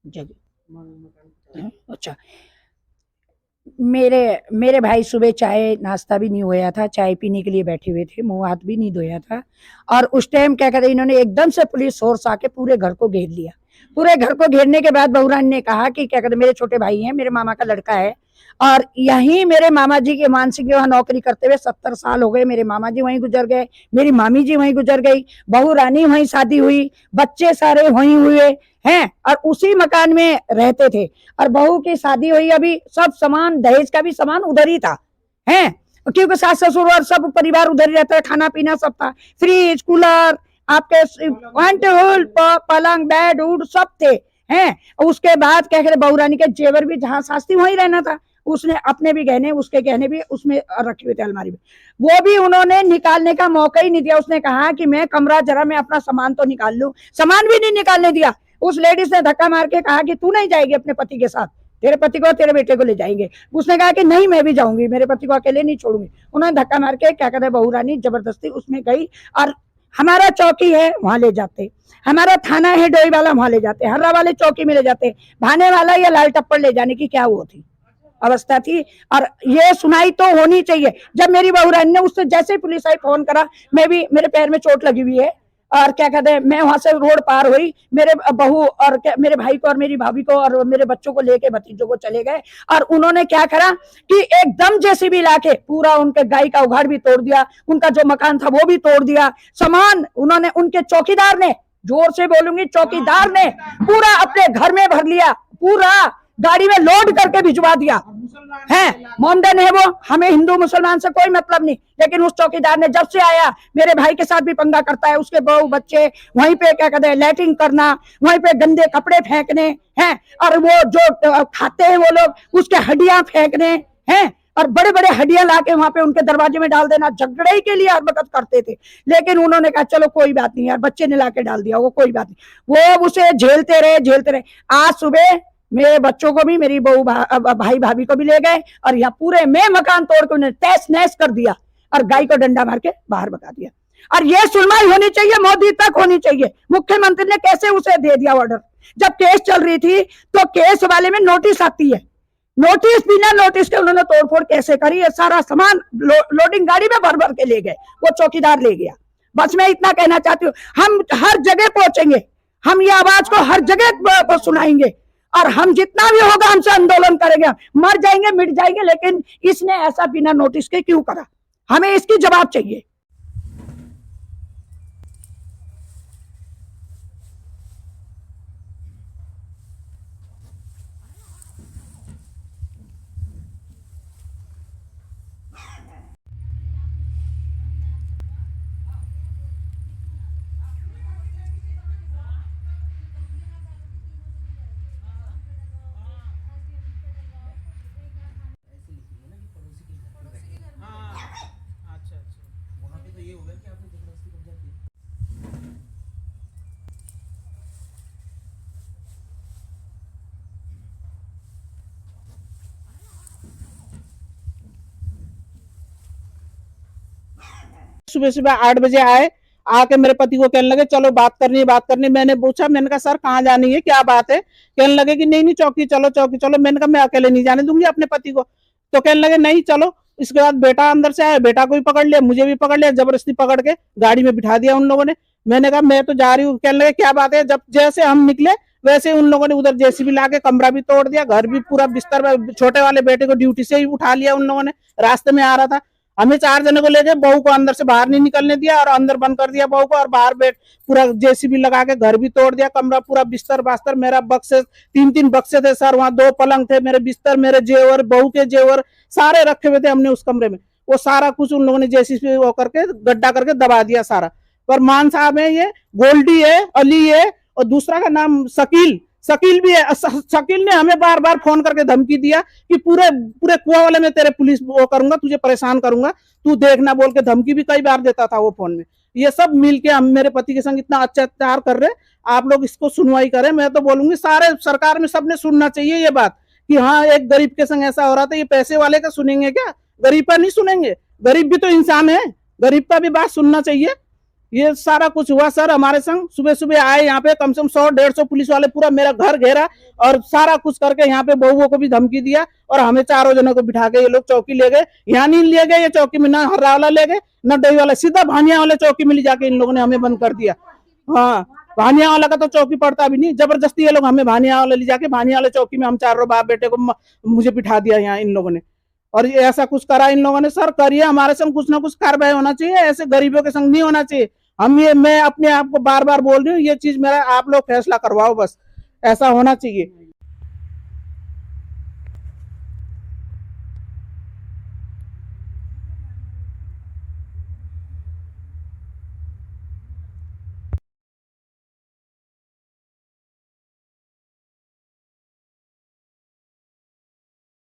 जगह। अच्छा, मेरे मेरे भाई सुबह चाय नाश्ता भी नहीं होया था, चाय पीने के लिए बैठे हुए थे, मुंह हाथ भी नहीं धोया था। और उस टाइम क्या कहते, इन्होंने एकदम से पुलिस फोर्स आके पूरे घर को घेर लिया। पूरे घर को घेरने के बाद बहुरानी ने कहा कि क्या कहते, मेरे छोटे भाई हैं, मेरे मामा का लड़का है, और यहीं मेरे मामा जी के मानसिक वहां नौकरी करते हुए 70 साल हो गए। मेरे मामा जी वहीं गुजर गए, मेरी मामी जी वहीं गुजर गई, बहू रानी वहीं शादी हुई, बच्चे सारे वहीं हुए हैं, और उसी मकान में रहते थे। और बहू की शादी हुई, अभी सब सामान दहेज का भी सामान उधर ही था, हैं, क्योंकि सास ससुर और सब परिवार उधर ही रहता है, खाना पीना सब था, फ्रिज कूलर आपके पलंग बेड उड सब थे, हैं। उसके बाद क्या कहते, बहू रानी के जेवर भी जहां सास थी वहीं रहना था, उसने अपने भी गहने, उसके गहने भी उसमें रखे हुए थे अलमारी में, वो भी उन्होंने निकालने का मौका ही नहीं दिया। उसने कहा कि मैं कमरा जरा मैं अपना सामान तो निकाल लूं, सामान भी नहीं निकालने दिया। उस लेडीज ने धक्का मार के कहा कि तू नहीं जाएगी अपने पति के साथ, तेरे पति को तेरे बेटे को ले जाएंगे। उसने कहा कि नहीं मैं भी जाऊंगी, मेरे पति को अकेले नहीं छोड़ूंगी। उन्होंने धक्का मार के क्या कहते हैं, बहू रानी जबरदस्ती उसमें गई, और हमारा चौकी है वहां ले जाते, हमारा थाना है डोई वाला वहां ले जाते, हर्रा वाले चौकी में ले जाते, भाने वाला या लाल टप्पड़ ले जाने की क्या वो थी अवस्था थी। और ये सुनाई तो होनी चाहिए। जब मेरी बहू रानी ने, उससे जैसे पुलिस आई फोन करा, मैं भी, मेरे पैर में चोट लगी हुई है, और क्या कहते हैं, मैं वहां से रोड पार हुई, मेरे बहू और मेरे भाई को और मेरी भाभी को और मेरे बच्चों को लेके भतीजों को चले गए। और उन्होंने क्या करा कि एकदम जेसीबी लाके पूरा उनके गाय का उघाड़ भी तोड़ दिया, उनका जो मकान था वो भी तोड़ दिया, सामान उन्होंने, उनके चौकीदार ने, जोर से बोलूंगी, चौकीदार ने पूरा अपने घर में भर लिया, पूरा गाड़ी में लोड करके भिजवा दिया है। मोमडन है वो, हमें हिंदू मुसलमान से कोई मतलब नहीं, लेकिन उस चौकीदार ने जब से आया मेरे भाई के साथ भी पंगा करता है, उसके बहू बच्चे वहीं पे क्या कहते हैं लैट्रिन करना, वहीं पे गंदे कपड़े फेंकने हैं, और वो जो खाते हैं वो लोग उसके हड्डियां फेंकने हैं, और बड़े बड़े हड्डियां लाके वहां पे उनके दरवाजे में डाल देना, झगड़े के लिए हर वक्त करते थे। लेकिन उन्होंने कहा चलो कोई बात नहीं यार, बच्चे ने लाके डाल दिया, वो कोई बात नहीं, वो उसे झेलते रहे। आज सुबह मेरे बच्चों को भी, मेरी बहू भाई भाभी को भी ले गए, और यहाँ पूरे में मकान तोड़ के उन्हें तहस नहस कर दिया, और गाय को डंडा मार के बाहर भगा दिया। और ये सुनवाई होनी चाहिए, मोदी तक होनी चाहिए। मुख्यमंत्री ने कैसे उसे दे दिया ऑर्डर, जब केस चल रही थी तो केस वाले में नोटिस आती है, नोटिस बिना नोटिस के उन्होंने तोड़फोड़ कैसे करी, है सारा सामान लोडिंग गाड़ी में भर भर के ले गए, वो चौकीदार ले गया। बस मैं इतना कहना चाहती हूँ, हम हर जगह पहुंचेंगे, हम ये आवाज को हर जगह सुनाएंगे, और हम जितना भी होगा हमसे आंदोलन करेंगे, मर जाएंगे मिट जाएंगे, लेकिन इसने ऐसा बिना नोटिस के क्यों करा, हमें इसकी जवाब चाहिए। सुबह सुबह 8 बजे आए, आके मेरे पति को कहने लगे चलो बात करनी। मैंने पूछा, मैंने कहा सर कहाँ जानी है, क्या बात है? कहने लगे कि नहीं चौकी चलो। मैंने कहा मैं अकेले नहीं जाने दूंगी अपने पति को। तो कहने लगे नहीं चलो। इसके बाद बेटा अंदर से आया, बेटा को भी पकड़ लिया, मुझे भी पकड़ लिया, जबरदस्ती पकड़ के गाड़ी में बिठा दिया उन लोगों ने। मैंने कहा मैं तो जा रही हूँ। कहने लगे क्या बात है? जब जैसे हम निकले वैसे उन लोगों ने उधर जेसीबी ला के कमरा भी तोड़ दिया, घर भी पूरा बिस्तर, छोटे वाले बेटे को ड्यूटी से ही उठा लिया उन लोगों ने, रास्ते में आ रहा था। हमें 4 जने को ले गए, बहू को अंदर से बाहर नहीं निकलने दिया, और अंदर बंद कर दिया बहू को, और बाहर पूरा जेसीबी लगा के घर भी तोड़ दिया, कमरा पूरा बिस्तर बास्तर, मेरा बक्से 3 बक्से थे सर, वहां 2 पलंग थे, मेरे बिस्तर, मेरे जेवर, बहू के जेवर सारे रखे हुए थे हमने उस कमरे में। वो सारा कुछ उन लोगों ने जेसीबी वो करके गड्ढा करके दबा दिया सारा। पर मान साहब है, ये गोल्डी है, अली है, और दूसरा का नाम शकील भी है। शकील ने हमें बार बार फोन करके धमकी दिया कि पूरे कुआ वाले में तेरे पुलिस वो करूंगा, तुझे परेशान करूंगा, तू देखना, बोल के धमकी भी कई बार देता था वो फोन में। ये सब मिलके हम मेरे पति के संग इतना अत्याचार कर रहे, आप लोग इसको सुनवाई करें। मैं तो बोलूंगी सारे सरकार में सबने सुनना चाहिए ये बात कि हाँ एक गरीब के संग ऐसा हो रहा था, ये पैसे वाले का सुनेंगे क्या? गरीब का नहीं सुनेंगे, गरीब भी तो इंसान है, गरीब का भी बात सुनना चाहिए। ये सारा कुछ हुआ सर हमारे संग। सुबह सुबह आए यहाँ पे, कम से कम 100-150 पुलिस वाले पूरा मेरा घर घेरा और सारा कुछ करके यहाँ पे बहुओं को भी धमकी दिया और हमें चारों जनों को बिठा के ये लोग चौकी ले गए। यहाँ नहीं ले गए ये चौकी में, ना हर्रा वाला ले गए ना डई वाला, सीधा भानिया वाले चौकी में ले जाके इन लोगों ने हमें बंद कर दिया। हाँ, भानिया वाला का तो चौकी पड़ता भी नहीं, जबरदस्ती ये लोग हमें भानिया वाले ले जाके भानिया वाले चौकी में हम चारों बाप बेटे को मुझे बिठा दिया यहाँ इन लोगों ने। और ये ऐसा कुछ करा इन लोगों ने। सर करिए, हमारे संग कुछ ना कुछ कार्रवाई होना चाहिए, ऐसे गरीबों के संग नहीं होना चाहिए। मैं अपने आप को बार बार बोल रही हूँ, ये चीज मेरा आप लोग फैसला करवाओ, बस ऐसा होना चाहिए।